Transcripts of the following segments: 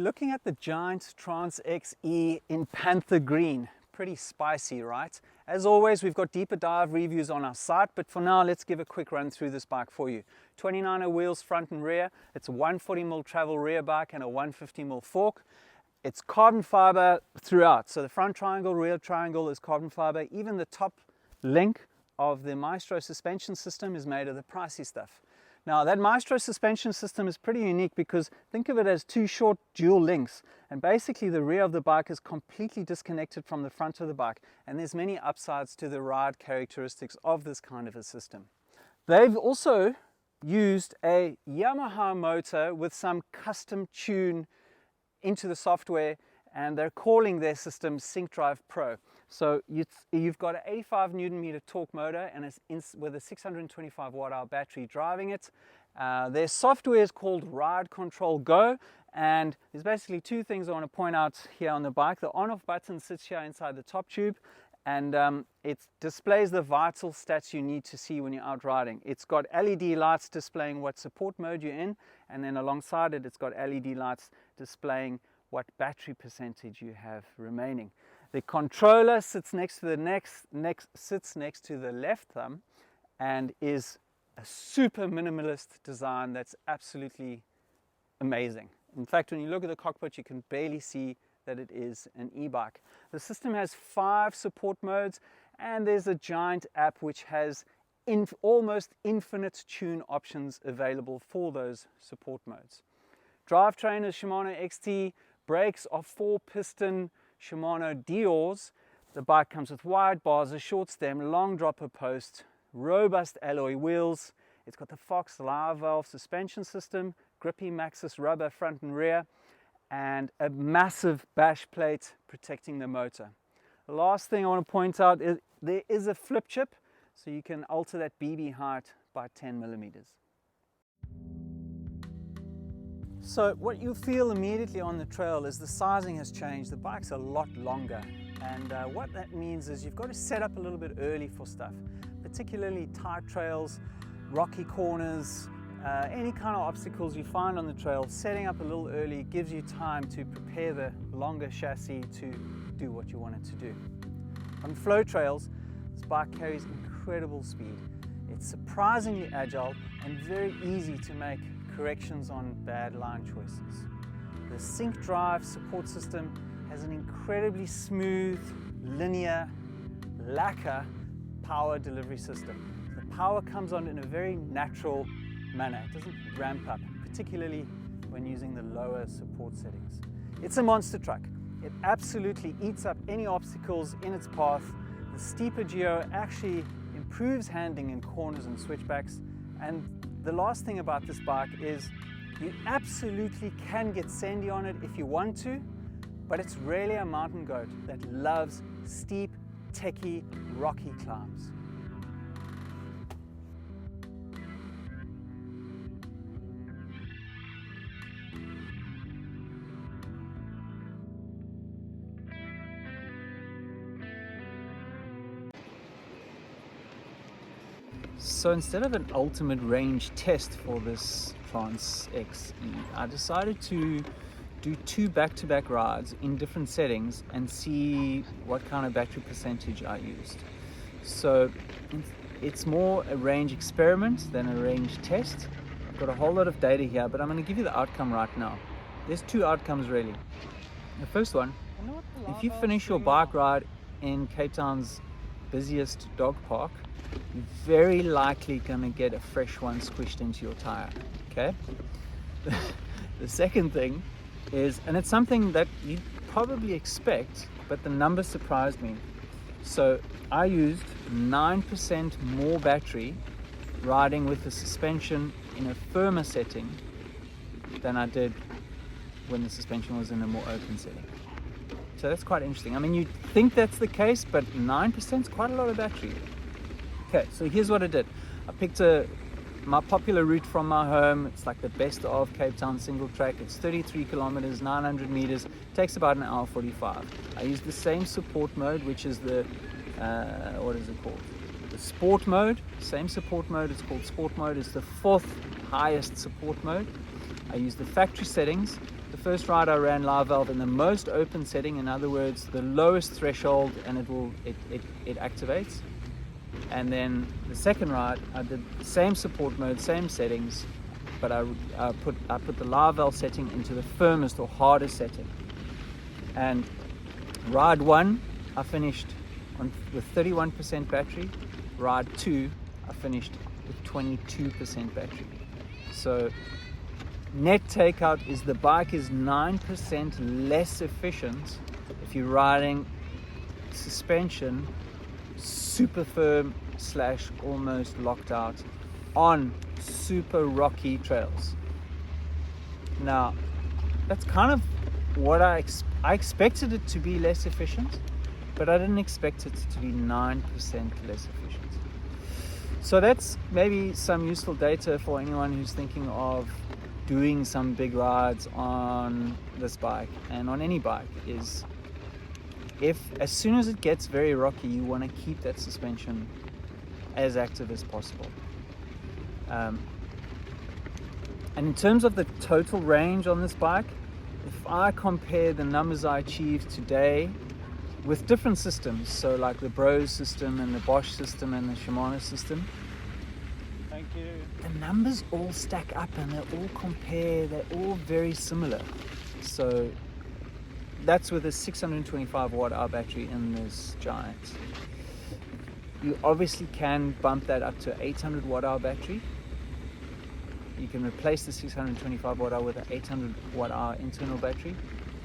You're looking at the giant Trance X E in Panther Green. Pretty spicy, right? As always, we've got deeper dive reviews on our site, but for now, let's give a quick run through this bike for you. 29er wheels front and rear. It's a 140mm travel rear bike and a 150mm fork. It's carbon fiber throughout. So the front triangle, rear triangle is carbon fiber. Even the top link of the Maestro suspension system is made of the pricey stuff. Now that Maestro suspension system is pretty unique because think of it as two short dual links, and basically the rear of the bike is completely disconnected from the front of the bike, and there's many upsides to the ride characteristics of this kind of a system. They've also used a Yamaha motor with some custom tune into the software, and they're calling their system Sync Drive Pro. So you've got an 85 Newton meter torque motor and it's with a 625 watt hour battery driving it. Their software is called Ride Control Go, and there's basically two things I want to point out here on the bike. The on-off button sits here inside the top tube, and it displays the vital stats you need to see when you're out riding. It's got LED lights displaying what support mode you're in, and then alongside it, it's got LED lights displaying what battery percentage you have remaining. The controller sits next to the sits next to the left thumb and is a super minimalist design that's absolutely amazing. In fact, when you look at the cockpit, you can barely see that it is an e-bike. The system has 5 support modes, and there's a giant app which has almost infinite tune options available for those support modes. Drivetrain is Shimano XT. Brakes are 4-piston Shimano Diors. The bike comes with wide bars, a short stem, long dropper post, robust alloy wheels. It's got the Fox Live Valve suspension system, grippy Maxxis rubber front and rear, and a massive bash plate protecting the motor. The last thing I want to point out is there is a flip chip, so you can alter that BB height by 10 millimeters. So what you'll feel immediately on the trail is the sizing has changed. The bike's a lot longer, and what that means is you've got to set up a little bit early for stuff, particularly tight trails, rocky corners, any kind of obstacles you find on the trail. Setting up a little early gives you time to prepare the longer chassis to do what you want it to do. On flow trails, this bike carries incredible speed. It's surprisingly agile and very easy to make corrections on bad line choices. The Sync Drive support system has an incredibly smooth, linear, lacquer power delivery system. The power comes on in a very natural manner. It doesn't ramp up, particularly when using the lower support settings. It's a monster truck. It absolutely eats up any obstacles in its path. The steeper geo actually improves handling in corners and switchbacks, and the last thing about this bike is you absolutely can get sandy on it if you want to, but it's really a mountain goat that loves steep, techy, rocky climbs. So instead of an ultimate range test for this Trance X E, I decided to do 2 back-to-back rides in different settings and see what kind of battery percentage I used. So it's more a range experiment than a range test. I've got a whole lot of data here, but I'm going to give you the outcome right now. There's 2 outcomes really. The first one, if you finish your bike ride in Cape Town's busiest dog park, you're very likely going to get a fresh one squished into your tire, okay? The second thing is, and it's something that you'd probably expect, but the number surprised me. So I used 9% more battery riding with the suspension in a firmer setting than I did when the suspension was in a more open setting. So that's quite interesting. I mean, you'd think that's the case, but 9% is quite a lot of battery. Okay, so here's what I did. I picked my popular route from my home. It's like the best of Cape Town single track. It's 33 kilometers, 900 meters. Takes about an hour 45. I used the same support mode, which is the, what is it called? The sport mode. Same support mode. It's called sport mode. It's the 4th highest support mode. I used the factory settings, The first ride I ran live valve in the most open setting, in other words, the lowest threshold, and it activates. And then the second ride, I did the same support mode, same settings, but I put the live valve setting into the firmest or hardest setting. And ride 1, I finished with 31% battery. Ride 2, I finished with 22% battery. So net takeout is the bike is 9% less efficient if you're riding suspension super firm / almost locked out on super rocky trails. Now that's kind of what I expected it to be less efficient, but I didn't expect it to be 9% less efficient. So that's maybe some useful data for anyone who's thinking of doing some big rides on this bike and on any bike. Is if as soon as it gets very rocky, you want to keep that suspension as active as possible. And in terms of the total range on this bike, if I compare the numbers I achieved today with different systems, so like the Bros system and the Bosch system and the Shimano system, thank you, the numbers all stack up and they all compare, they're all very similar. So that's with a 625 watt hour battery in this Giant. You obviously can bump that up to 800 watt hour battery. You can replace the 625 watt hour with an 800 watt hour internal battery.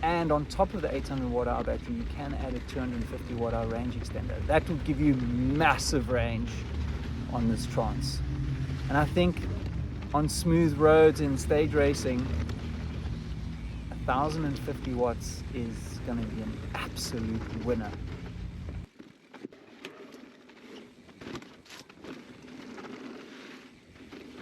And on top of the 800 watt hour battery, you can add a 250 watt hour range extender. That will give you massive range on this Trance. And I think on smooth roads in stage racing, 1050 watts is going to be an absolute winner.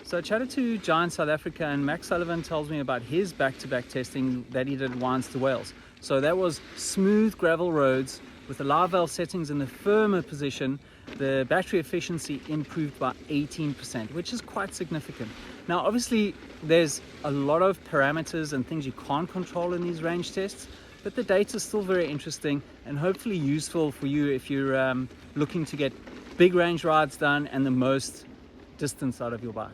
So I chatted to Giant South Africa, and Max Sullivan tells me about his back-to-back testing that he did at Wines to Wales. So that was smooth gravel roads with the live valve settings in the firmer position. The battery efficiency improved by 18%, which is quite significant. Now, obviously, there's a lot of parameters and things you can't control in these range tests, but the data is still very interesting and hopefully useful for you if you're looking to get big range rides done and the most distance out of your bike.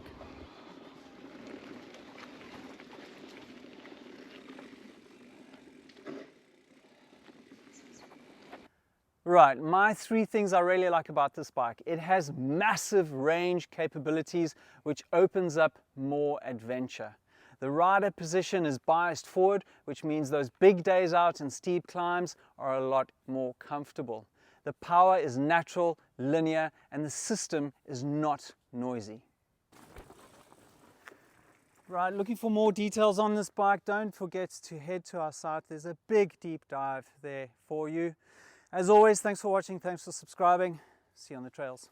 Right, my 3 things I really like about this bike. It has massive range capabilities, which opens up more adventure. The rider position is biased forward, which means those big days out and steep climbs are a lot more comfortable. The power is natural, linear, and the system is not noisy. Right, looking for more details on this bike, don't forget to head to our site. There's a big deep dive there for you. As always, thanks for watching, thanks for subscribing. See you on the trails.